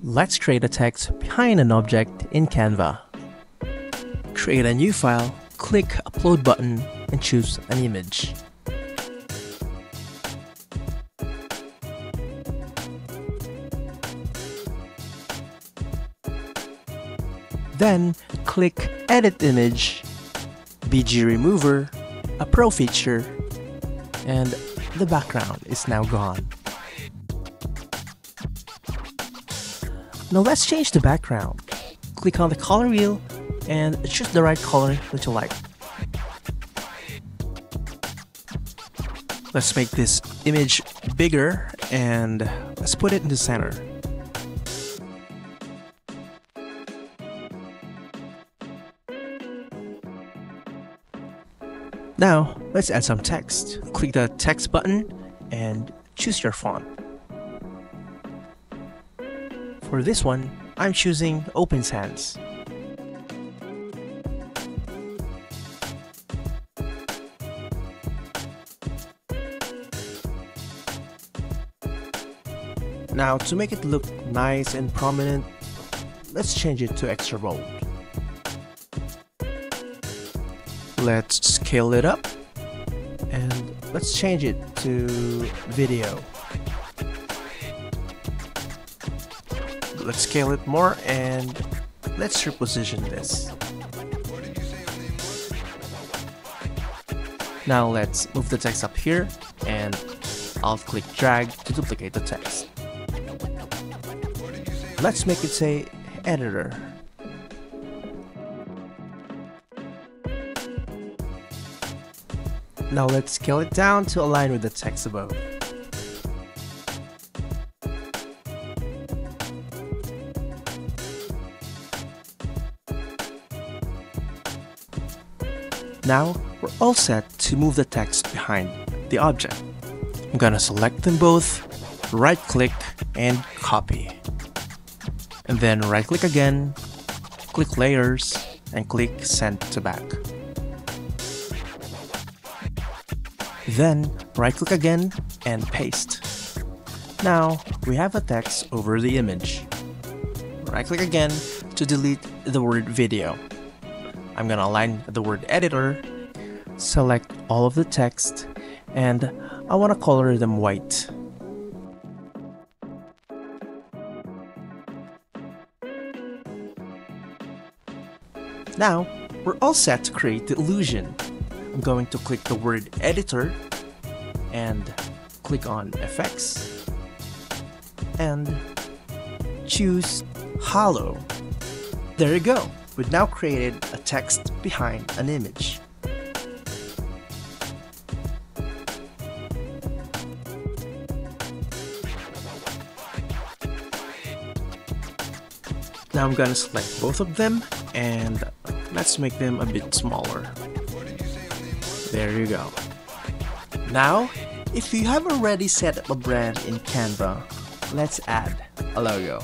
Let's create a text behind an object in Canva. Create a new file, click Upload button, and choose an image. Then, click Edit Image, BG Remover, a Pro feature, and the background is now gone. Now let's change the background. Click on the color wheel and choose the right color that you like. Let's make this image bigger and let's put it in the center. Now, let's add some text. Click the text button and choose your font. For this one, I'm choosing Open Sans. Now, to make it look nice and prominent, let's change it to extra bold. Let's scale it up and let's change it to video. Let's scale it more and let's reposition this. Now let's move the text up here and I'll click drag to duplicate the text. Let's make it say editor. Now let's scale it down to align with the text above. Now we're all set to move the text behind the object. I'm gonna select them both, right click and copy. And then right click again, click layers and click send to back. Then right click again and paste. Now we have a text over the image. Right click again to delete the word video. I'm gonna align the word editor, select all of the text, and I wanna color them white. Now, we're all set to create the illusion. I'm going to click the word editor and click on effects and choose hollow. There you go. We've now created a text behind an image. Now I'm going to select both of them and let's make them a bit smaller. There you go. Now, if you have already set up a brand in Canva, let's add a logo.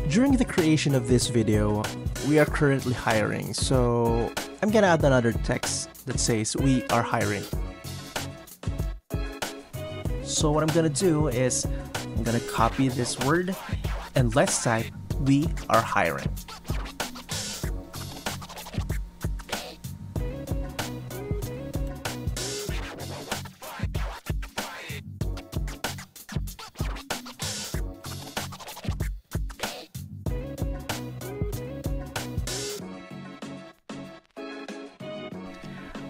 During the creation of this video, we are currently hiring, so I'm gonna add another text that says we are hiring. So what I'm gonna do is, I'm gonna copy this word and let's type we are hiring.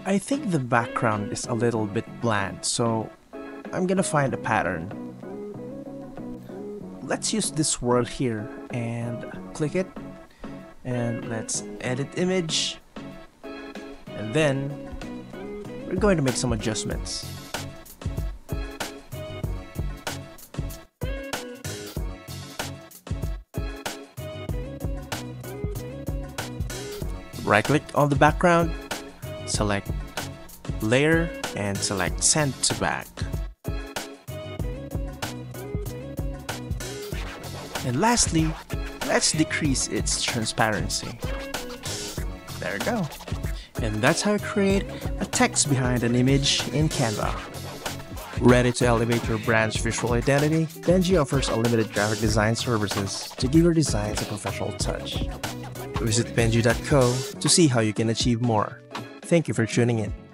I think the background is a little bit bland, so I'm gonna find a pattern. Let's use this word here and click it, and let's edit image, and then we're going to make some adjustments. Right click on the background, select layer and select send to back. And lastly, let's decrease its transparency. There we go. And that's how you create a text behind an image in Canva. Ready to elevate your brand's visual identity? Penji offers unlimited graphic design services to give your designs a professional touch. Visit penji.co to see how you can achieve more. Thank you for tuning in.